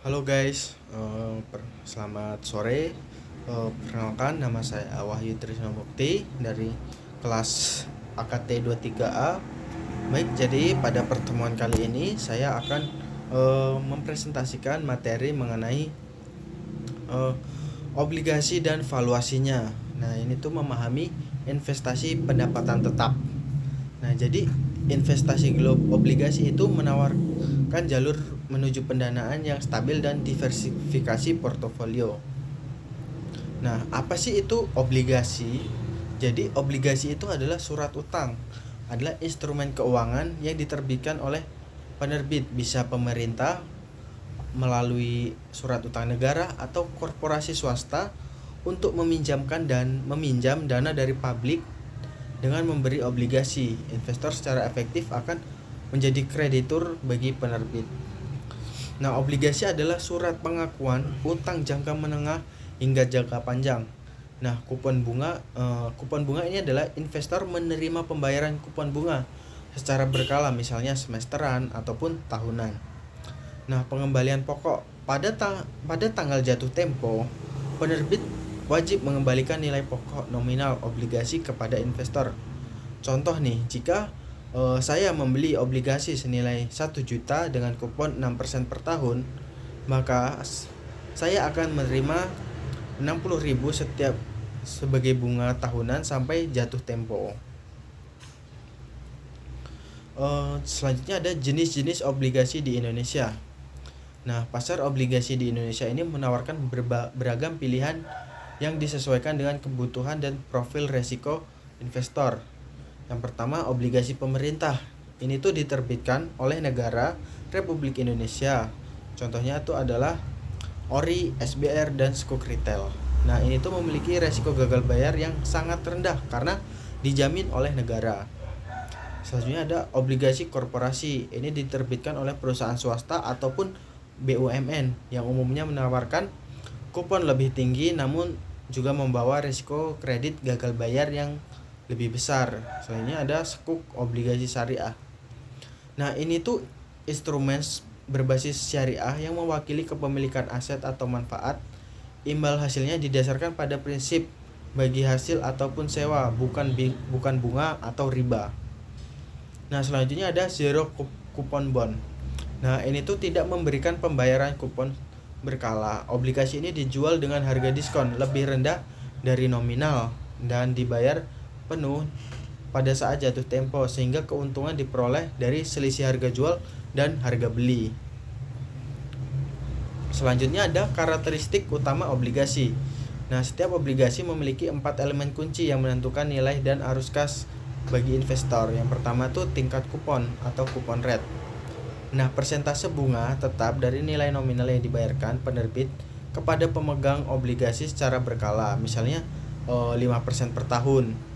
Halo guys, selamat sore. Perkenalkan nama saya Wahyu Trisno Mukti dari kelas AKT 23A. Baik, jadi pada pertemuan kali ini saya akan mempresentasikan materi mengenai eh, obligasi dan valuasinya. Nah, ini tuh memahami investasi pendapatan tetap. Nah, jadi investasi obligasi itu menawarkan jalur menuju pendanaan yang stabil dan diversifikasi portofolio. Nah, apa sih itu obligasi? Jadi, obligasi itu adalah surat utang, adalah instrumen keuangan yang diterbitkan oleh penerbit, bisa pemerintah melalui surat utang negara atau korporasi swasta untuk meminjamkan dan meminjam dana dari publik. Dengan memberi obligasi, investor secara efektif akan menjadi kreditur bagi penerbit. Nah, obligasi adalah surat pengakuan utang jangka menengah hingga jangka panjang. Nah, kupon bunga ini adalah investor menerima pembayaran kupon bunga secara berkala, misalnya semesteran ataupun tahunan. Nah, pengembalian pokok pada tanggal jatuh tempo, penerbit wajib mengembalikan nilai pokok nominal obligasi kepada investor. Contoh nih, jika saya membeli obligasi senilai 1 juta dengan kupon 6% per tahun, maka saya akan menerima 60.000 setiap sebagai bunga tahunan sampai jatuh tempo. Selanjutnya ada jenis-jenis obligasi di Indonesia. Nah, pasar obligasi di Indonesia ini menawarkan beragam pilihan yang disesuaikan dengan kebutuhan dan profil resiko investor. Yang pertama, obligasi pemerintah. Ini tuh diterbitkan oleh negara Republik Indonesia. Contohnya itu adalah ORI, SBR, dan Skuk Retail. Nah, ini tuh memiliki resiko gagal bayar yang sangat rendah karena dijamin oleh negara. Selanjutnya ada obligasi korporasi. Ini diterbitkan oleh perusahaan swasta ataupun BUMN yang umumnya menawarkan kupon lebih tinggi namun juga membawa risiko kredit gagal bayar yang lebih besar. Selanjutnya ada Skuk obligasi syariah. Nah, ini tuh instrumen berbasis syariah yang mewakili kepemilikan aset atau manfaat. Imbal hasilnya didasarkan pada prinsip bagi hasil ataupun sewa, bukan bunga atau riba. Nah, selanjutnya ada zero coupon bond. Nah, ini tuh tidak memberikan pembayaran kupon berkala. Obligasi ini dijual dengan harga diskon lebih rendah dari nominal dan dibayar penuh pada saat jatuh tempo, sehingga keuntungan diperoleh dari selisih harga jual dan harga beli. Selanjutnya ada karakteristik utama obligasi. Nah, setiap obligasi memiliki 4 elemen kunci yang menentukan nilai dan arus kas bagi investor. Yang pertama tuh tingkat kupon atau kupon rate. Nah, persentase bunga tetap dari nilai nominal yang dibayarkan penerbit kepada pemegang obligasi secara berkala, misalnya 5% per tahun.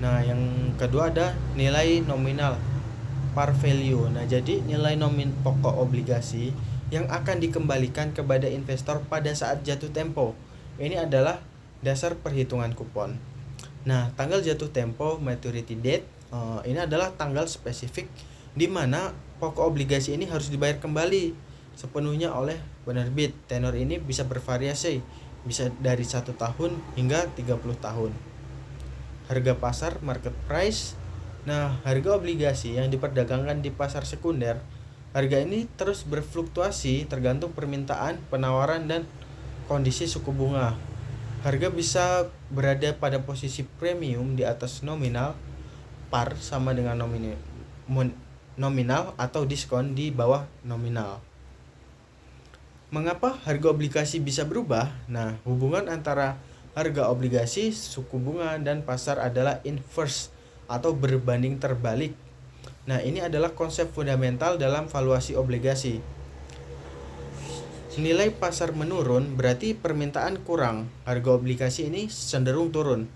Nah, yang kedua ada nilai nominal par value. Nah, jadi nilai pokok obligasi yang akan dikembalikan kepada investor pada saat jatuh tempo. Ini adalah dasar perhitungan kupon. Nah, tanggal jatuh tempo maturity date ini adalah tanggal spesifik di mana pokok obligasi ini harus dibayar kembali sepenuhnya oleh penerbit. Tenor ini bisa bervariasi, bisa dari 1 tahun hingga 30 tahun. Harga pasar market price. Nah, harga obligasi yang diperdagangkan di pasar sekunder, harga ini terus berfluktuasi tergantung permintaan, penawaran, dan kondisi suku bunga. Harga bisa berada pada posisi premium di atas nominal, par sama dengan nominal atau diskon di bawah nominal. Mengapa harga obligasi bisa berubah? Nah, hubungan antara harga obligasi, suku bunga, dan pasar adalah inverse atau berbanding terbalik. Nah, ini adalah konsep fundamental dalam valuasi obligasi. Nilai pasar menurun berarti permintaan kurang, harga obligasi ini cenderung turun.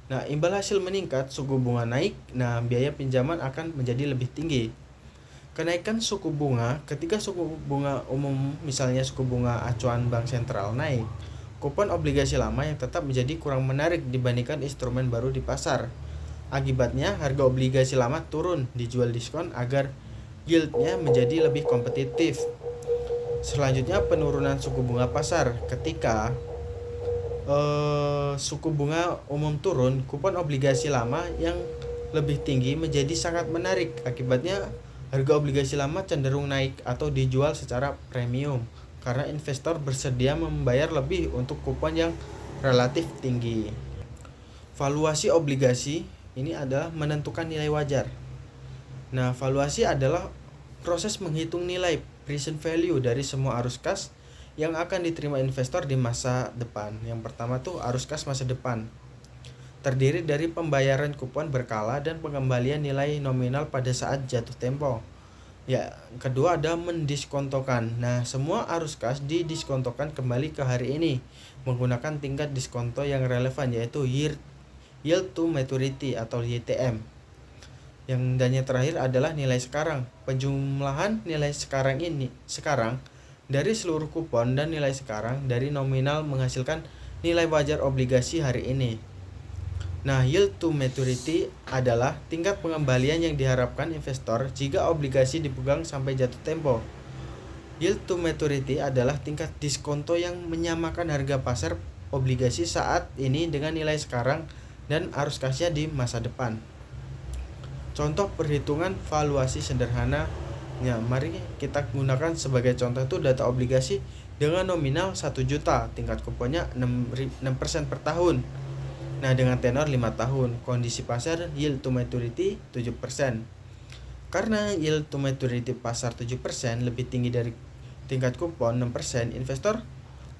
Nah, imbal hasil meningkat, suku bunga naik, nah biaya pinjaman akan menjadi lebih tinggi. Kenaikan suku bunga, ketika suku bunga umum misalnya suku bunga acuan bank sentral naik, kupon obligasi lama yang tetap menjadi kurang menarik dibandingkan instrumen baru di pasar. Akibatnya, harga obligasi lama turun, dijual diskon agar yieldnya menjadi lebih kompetitif. Selanjutnya penurunan suku bunga pasar. Ketika suku bunga umum turun, kupon obligasi lama yang lebih tinggi menjadi sangat menarik. Akibatnya harga obligasi lama cenderung naik atau dijual secara premium karena investor bersedia membayar lebih untuk kupon yang relatif tinggi. Valuasi obligasi ini adalah menentukan nilai wajar. Nah, valuasi adalah proses menghitung nilai present value dari semua arus kas yang akan diterima investor di masa depan. Yang pertama tuh arus kas masa depan. Terdiri dari pembayaran kupon berkala dan pengembalian nilai nominal pada saat jatuh tempo. Ya, kedua ada mendiskontokan. Nah, semua arus kas didiskontokan kembali ke hari ini menggunakan tingkat diskonto yang relevan, yaitu yield to maturity atau YTM. Dan yang terakhir adalah nilai sekarang. Penjumlahan nilai sekarang dari seluruh kupon dan nilai sekarang dari nominal menghasilkan nilai wajar obligasi hari ini. Nah, yield to maturity adalah tingkat pengembalian yang diharapkan investor jika obligasi dipegang sampai jatuh tempo. Yield to maturity adalah tingkat diskonto yang menyamakan harga pasar obligasi saat ini dengan nilai sekarang dan arus kasnya di masa depan. Contoh perhitungan valuasi sederhana. Ya, mari kita gunakan sebagai contoh itu data obligasi dengan nominal 1 juta, tingkat kuponnya 6% per tahun. Nah, dengan tenor 5 tahun, kondisi pasar yield to maturity 7%. Karena yield to maturity pasar 7% lebih tinggi dari tingkat kupon 6%, investor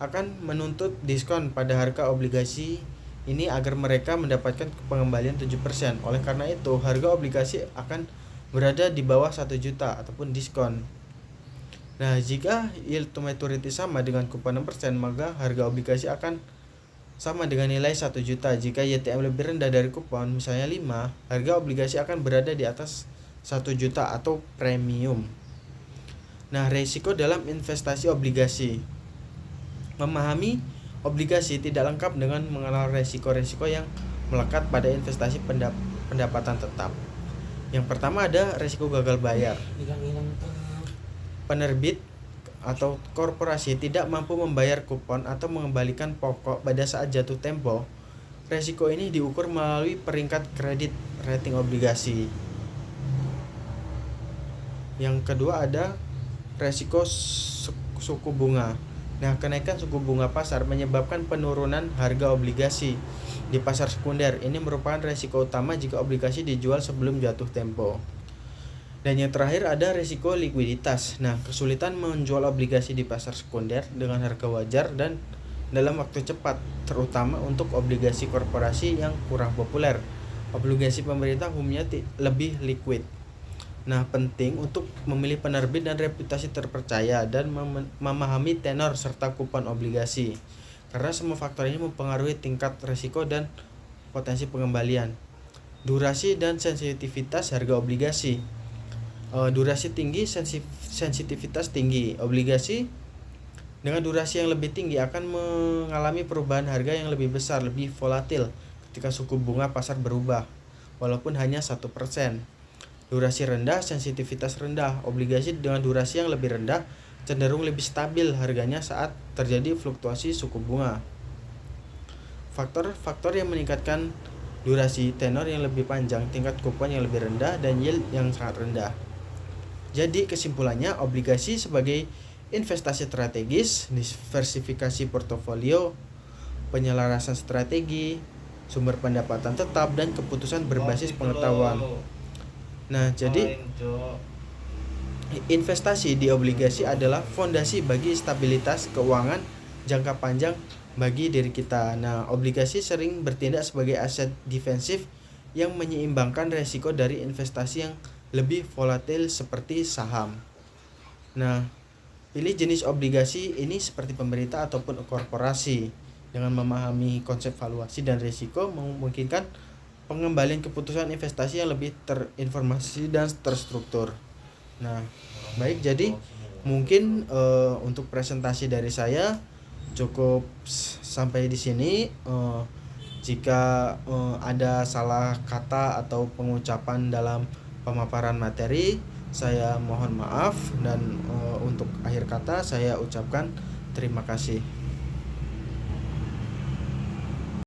akan menuntut diskon pada harga obligasi ini agar mereka mendapatkan pengembalian 7%. Oleh karena itu, harga obligasi akan berada di bawah 1 juta ataupun diskon. Nah, jika yield to maturity sama dengan kupon 6%, maka harga obligasi akan sama dengan nilai 1 juta. Jika YTM lebih rendah dari kupon, misalnya 5, harga obligasi akan berada di atas 1 juta atau premium. Nah, risiko dalam investasi obligasi. Memahami obligasi tidak lengkap dengan mengenal risiko-risiko yang melekat pada investasi pendapatan tetap. Yang pertama ada risiko gagal bayar. Penerbit atau korporasi tidak mampu membayar kupon atau mengembalikan pokok pada saat jatuh tempo. Risiko ini diukur melalui peringkat kredit rating obligasi. Yang kedua ada risiko suku bunga. Nah, kenaikan suku bunga pasar menyebabkan penurunan harga obligasi di pasar sekunder. Ini merupakan risiko utama jika obligasi dijual sebelum jatuh tempo. Dan yang terakhir ada risiko likuiditas. Nah, kesulitan menjual obligasi di pasar sekunder dengan harga wajar dan dalam waktu cepat, terutama untuk obligasi korporasi yang kurang populer. Obligasi pemerintah umumnya lebih liquid. Nah, penting untuk memilih penerbit dan reputasi terpercaya dan memahami tenor serta kupon obligasi. Karena semua faktor ini mempengaruhi tingkat risiko dan potensi pengembalian. Durasi dan sensitivitas harga obligasi. Durasi tinggi, sensitivitas tinggi. Obligasi dengan durasi yang lebih tinggi akan mengalami perubahan harga yang lebih besar, lebih volatil ketika suku bunga pasar berubah, walaupun hanya 1%. Durasi rendah, sensitivitas rendah. Obligasi dengan durasi yang lebih rendah cenderung lebih stabil harganya saat terjadi fluktuasi suku bunga. Faktor-faktor yang meningkatkan durasi, tenor yang lebih panjang, tingkat kupon yang lebih rendah, dan yield yang sangat rendah. Jadi kesimpulannya, obligasi sebagai investasi strategis, diversifikasi portofolio, penyelarasan strategi, sumber pendapatan tetap, dan keputusan berbasis pengetahuan. Nah, jadi investasi di obligasi adalah fondasi bagi stabilitas keuangan jangka panjang bagi diri kita. Nah, obligasi sering bertindak sebagai aset defensif yang menyeimbangkan risiko dari investasi yang lebih volatil seperti saham. Nah, pilih jenis obligasi ini seperti pemerintah ataupun korporasi. Dengan memahami konsep valuasi dan risiko memungkinkan pengembalian keputusan investasi yang lebih terinformasi dan terstruktur. Nah, baik, jadi mungkin untuk presentasi dari saya cukup sampai di sini. Jika ada salah kata atau pengucapan dalam pemaparan materi, Saya mohon maaf dan untuk akhir kata saya ucapkan terima kasih.